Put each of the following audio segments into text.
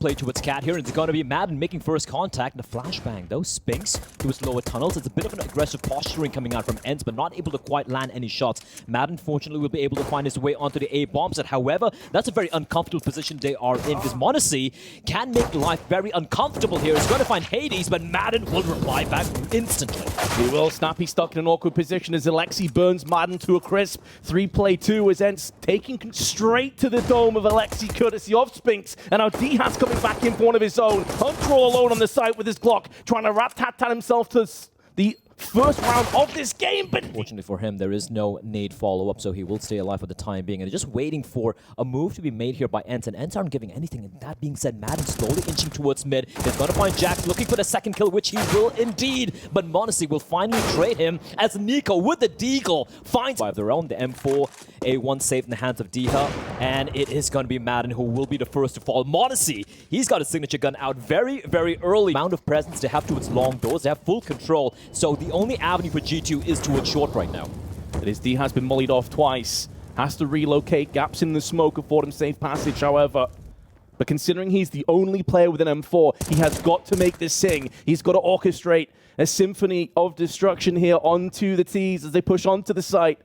Play towards Cat here, and it's going to be Madden making first contact. The flashbang, though, Spinks to his lower tunnels. It's a bit of an aggressive posturing coming out from ENCE, but not able to quite land any shots. Madden, fortunately, will be able to find his way onto the A bomb set. However, that's a very uncomfortable position they are in, because monesi can make life very uncomfortable here. He's going to find Hades, but Madden will reply back instantly. He will. Snappy stuck in an awkward position as Alexi burns Madden to a crisp. 3-play-2 as ENCE taking straight to the dome of Alexi, courtesy of Spinks. And now D-Hat's coming back in for one of his own. Hunter all alone on the site with his Glock, trying to rat-tat-tat himself to the first round of this game, but fortunately for him, there is no nade follow-up, so he will stay alive for the time being. And they're just waiting for a move to be made here by ENCE, and ENCE aren't giving anything. And that being said, Madden slowly inching towards mid. He's going to find Jax looking for the second kill, which he will indeed. But monesi will finally trade him as Niko with the deagle finds of their own. The M4 A1 safe in the hands of Diha, and it is going to be Madden who will be the first to fall. monesi, he's got his signature gun out very, very early. Amount of presence they have towards long doors. They have full control. So the only avenue for G2 is towards short right now. It is D has been mollied off twice. Has to relocate. Gaps in the smoke afford him safe passage, however. But considering he's the only player with an M4, he has got to make this sing. He's got to orchestrate a symphony of destruction here onto the T's as they push onto the site.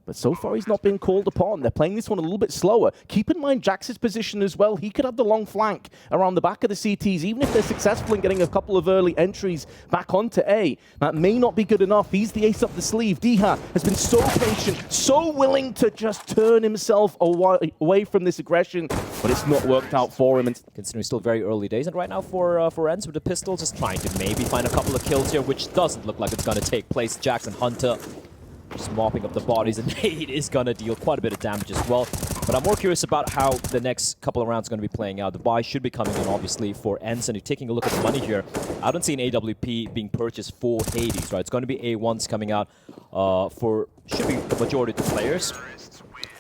But so far, he's not been called upon. They're playing this one a little bit slower. Keep in mind Jax's position as well. He could have the long flank around the back of the CTs, even if they're successful in getting a couple of early entries back onto A. That may not be good enough. He's the ace up the sleeve. Diha has been so patient, so willing to just turn himself away from this aggression, but it's not worked out for him. And considering still very early days, and right now for ENCE with the pistol, just trying to maybe find a couple of kills here, which doesn't look like it's going to take place. Jax and Hunter just mopping up the bodies, and Nate is going to deal quite a bit of damage as well. But I'm more curious about how the next couple of rounds are going to be playing out. The buy should be coming in, obviously, for ENCE, and you're taking a look at the money here. I don't see an AWP being purchased for Hades, right? It's going to be A1s coming out for, should be the majority of the players.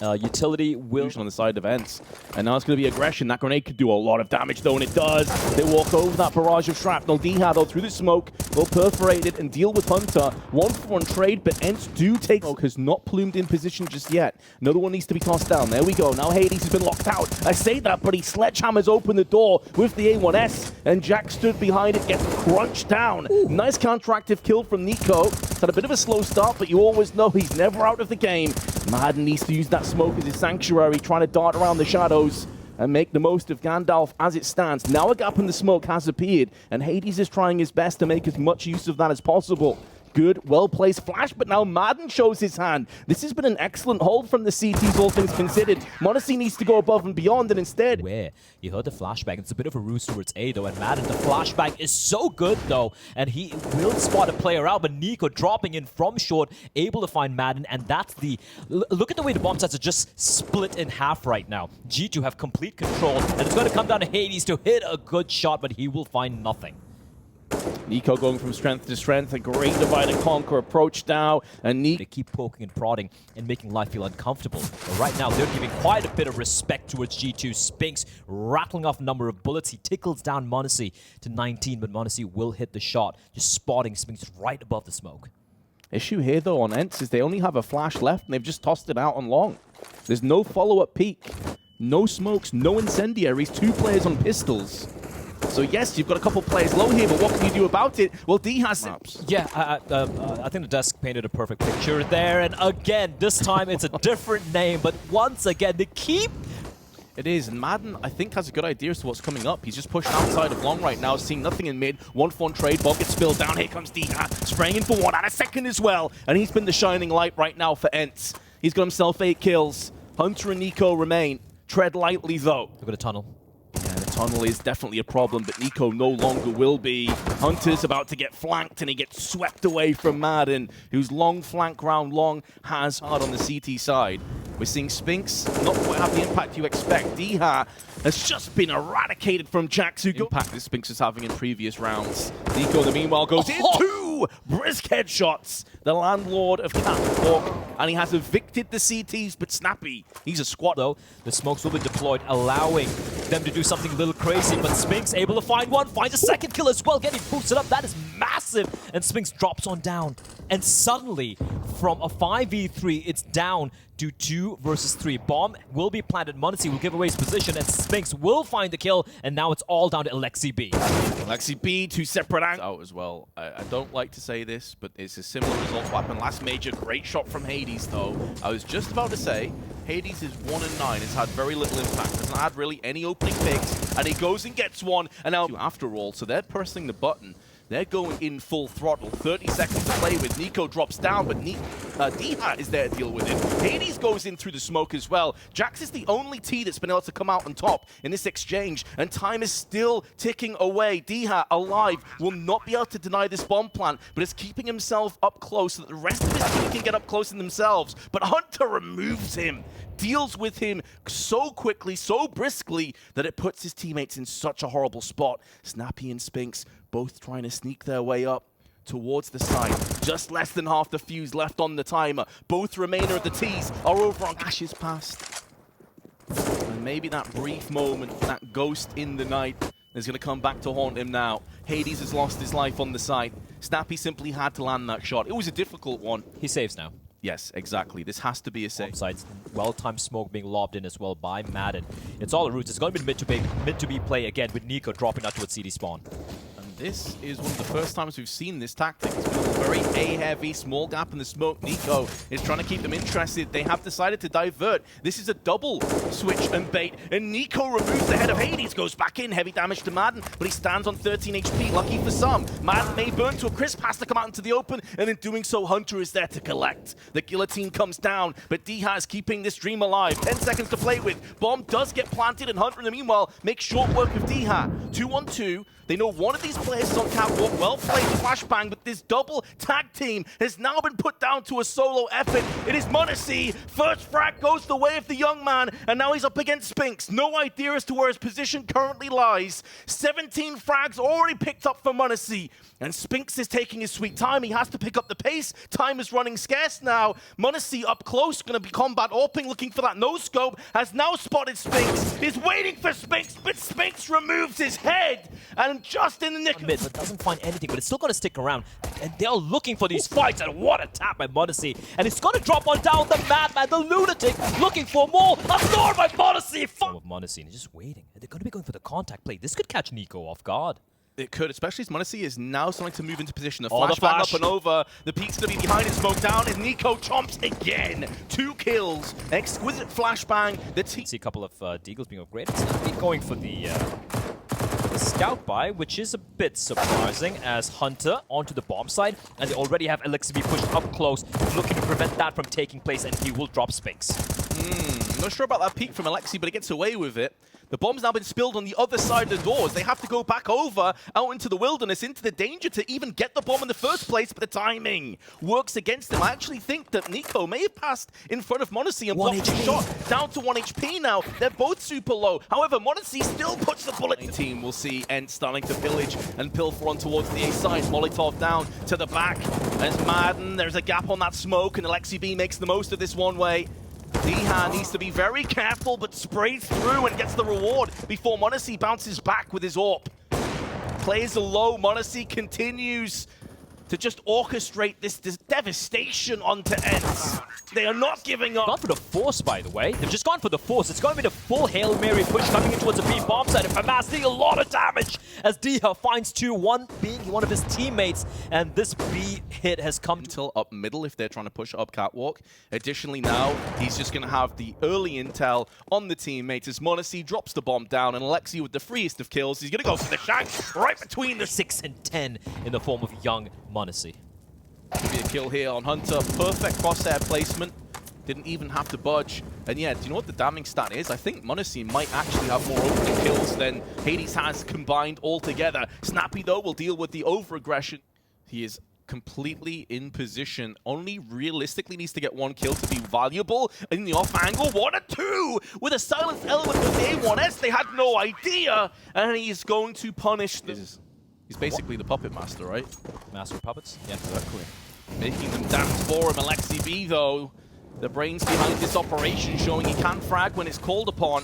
Utility will on the side of ENCE, and now it's going to be aggression. That grenade could do a lot of damage though, and it does. They walk over that barrage of shrapnel. Diha though through the smoke will perforate it and deal with Hunter. 1-for-1 trade, but ENCE do take. Smoke has not plumed in position just yet. Another one needs to be tossed down. There we go. Now Hades has been locked out. I say that, but he sledgehammers open the door with the A1S, and Jack stood behind it, gets crunched down. Ooh. Nice counteractive kill from Niko. It's had a bit of a slow start, but you always know he's never out of the game. Madden needs to use that smoke as his sanctuary, trying to dart around the shadows and make the most of Gandalf as it stands. Now a gap in the smoke has appeared, and Hades is trying his best to make as much use of that as possible. Good, well-placed flash, but now Madden shows his hand. This has been an excellent hold from the CTs, all things considered. monesi needs to go above and beyond, and instead... Where? You heard the flashbang. It's a bit of a ruse towards A, though, and Madden, the flashbang is so good, though, and he will spot a player out, but Niko dropping in from short, able to find Madden, and that's the... Look at the way the bomb sets are just split in half right now. G2 have complete control, and it's going to come down to Hades to hit a good shot, but he will find nothing. Niko going from strength to strength, a great divide and conquer approach now, and they keep poking and prodding and making life feel uncomfortable. But right now, they're giving quite a bit of respect towards G2. Spinks rattling off a number of bullets. He tickles down monesi to 19, but monesi will hit the shot, just spotting Spinks right above the smoke. Issue here, though, on ENCE is they only have a flash left, and they've just tossed it out on long. There's no follow-up peek, no smokes, no incendiaries, 2 players on pistols. So yes, you've got a couple players low here, but what can you do about it? Well, D has... Yeah, I think the desk painted a perfect picture there. And again, this time it's a different name, but once again, they keep... It is. Madden, I think, has a good idea as to what's coming up. He's just pushed outside of long right now, seeing nothing in mid. 1-for-1 trade, Bob gets spilled down. Here comes Diha, spraying in for 1 and a second as well. And he's been the shining light right now for ENCE. He's got himself 8 kills. Hunter and Niko remain. Tread lightly, though. Look at the tunnel. Yeah, the tunnel is definitely a problem, but Niko no longer will be. Hunter's about to get flanked, and he gets swept away from Madden, whose long flank round long has hard on the CT side. We're seeing Spinks not quite have the impact you expect. Diha has just been eradicated from Jax, impact that Spinks was having in previous rounds. Niko, the meanwhile, goes in 2 brisk headshots. The landlord of Cat, and he has evicted the CTs, but Snappy, he's a squad. Though the smokes will be deployed, allowing them to do something a little crazy, but Spinks able to find one, finds a second kill as well, getting boosted up. That is massive, and Spinks drops on down. And suddenly, from a 5v3, it's down to 2 versus 3. Bomb will be planted. monesi will give away his position, and Spinks will find the kill, and now it's all down to Alexi B. Alexi B, 2 separate angles out as well. I don't like to say this, but it's a similar result to what happened last major. Great shot from Hades, though. I was just about to say, Hades is 1-9. It's had very little impact. Hasn't had really any opening picks, and he goes and gets one, and now after all, so they're pressing the button. They're going in full throttle. 30 seconds to play with. Niko drops down, but Diha is there to deal with it. Hades goes in through the smoke as well. Jax is the only T that's been able to come out on top in this exchange, and time is still ticking away. Diha, alive, will not be able to deny this bomb plant, but is keeping himself up close so that the rest of his team can get up close in themselves. But Hunter removes him, deals with him so quickly, so briskly, that it puts his teammates in such a horrible spot. Snappy and Spinks both trying to sneak their way up towards the side. Just less than half the fuse left on the timer. Both remainder of the T's are over on Ashes past. And maybe that brief moment, that ghost in the night, is going to come back to haunt him now. Hades has lost his life on the side. Snappy simply had to land that shot. It was a difficult one. He saves now. Yes, exactly. This has to be a save. Sides, well-timed smoke being lobbed in as well by Madden. It's all the roots. It's going to be mid-to-be play again with Niko dropping out towards CD spawn. This is one of the first times we've seen this tactic. It's been a very A-heavy, small gap in the smoke. Niko is trying to keep them interested. They have decided to divert. This is a double switch and bait, and Niko removes the head of Hades, goes back in, heavy damage to Madden, but he stands on 13 HP, lucky for some. Madden may burn to a crisp, has to come out into the open, and in doing so, Hunter is there to collect. The guillotine comes down, but Diha is keeping this dream alive. 10 seconds to play with. Bomb does get planted, and Hunter, in the meanwhile, makes short work of Diha. 2-on-2. They know one of these players is on catwalk. Well played, flashbang, but this double tag team has now been put down to a solo effort. It is monesi. First frag goes the way of the young man, and now he's up against Spinks. No idea as to where his position currently lies. 17 frags already picked up for monesi, and Spinks is taking his sweet time. He has to pick up the pace. Time is running scarce now. monesi up close, going to be combat AWPing, looking for that no-scope. Has now spotted Spinks. Is waiting for Spinks, but Spinks removes his head, and just in the nick of mid, but doesn't find anything, but it's still going to stick around. And they're looking for these fights, and what a tap by monesi. And it's going to drop on down the madman, the lunatic, looking for more. Absorbed by monesi. Fuck! monesi, and just waiting. And they're going to be going for the contact play. This could catch Niko off guard. It could, especially as monesi is now starting to move into position. The Oh, the flashbang flash. up and over. The peak's going to be behind it, smoke down, and Niko chomps again. 2 kills. Exquisite flashbang. See a couple of deagles being upgraded. Snappy going for the scout buy, which is a bit surprising, as Hunter onto the bomb side, and they already have hltv pushed up close, looking to prevent that from taking place, and he will drop Spinks. Not sure about that peek from Alexi, but he gets away with it. The bomb's now been spilled on the other side of the doors. They have to go back over, out into the wilderness, into the danger to even get the bomb in the first place, but the timing works against them. I actually think that Niko may have passed in front of monesi and blocked the shot. Down to 1 HP now. They're both super low. However, monesi still puts the bullet. Team will see ENCE starting to pillage and pilfer on towards the A side. Molotov down to the back. There's Madden. There's a gap on that smoke, and Alexi B makes the most of this one way. Diha needs to be very careful, but sprays through and gets the reward before monesi bounces back with his AWP. Plays a low. monesi continues to just orchestrate this devastation onto ENCE. They are not giving up. Gone for the force, by the way. They've just gone for the force. It's going to be the full Hail Mary push coming in towards the B bomb side. And FAMAS doing a lot of damage as Diha finds 2, one being one of his teammates. And this B hit has come until up middle if they're trying to push up catwalk. Additionally now, he's just going to have the early intel on the teammates as monesi drops the bomb down, and Alexi with the freest of kills. He's going to go for the shank right between the 6 and 10 in the form of young monesi. Could be a kill here on Hunter. Perfect crosshair placement. Didn't even have to budge. And yeah, do you know what the damning stat is? I think monesi might actually have more opening kills than Hades has combined altogether. Snappy, though, will deal with the over-aggression. He is completely in position. Only realistically needs to get 1 kill to be valuable. In the off angle, 1 and 2 with a silenced element with the A1S. They had no idea. And he's going to punish them. He's basically the puppet master, right? Master of puppets? Yeah, exactly. Making them dance for him. Alexi B, though, the brains behind this operation, showing he can frag when it's called upon.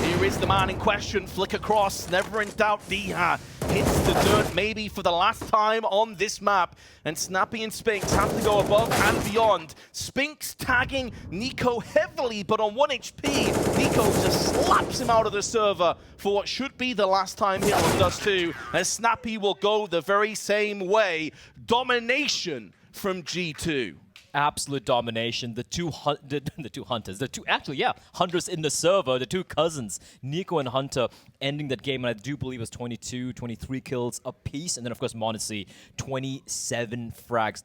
Here Here is the man in question. Flick across. Never in doubt. Diha hits the dirt maybe for the last time on this map. And Snappy and Spinks have to go above and beyond. Spinks tagging Niko heavily, but on 1 HP, Niko just slaps him out of the server for what should be the last time here on DUST2. And Snappy will go the very same way. Domination from G2. Absolute domination. The two hunters in the server, the two cousins, Niko and Hunter, ending that game, and I do believe it was 22, 23 kills apiece, and then of course monesi, 27 frags.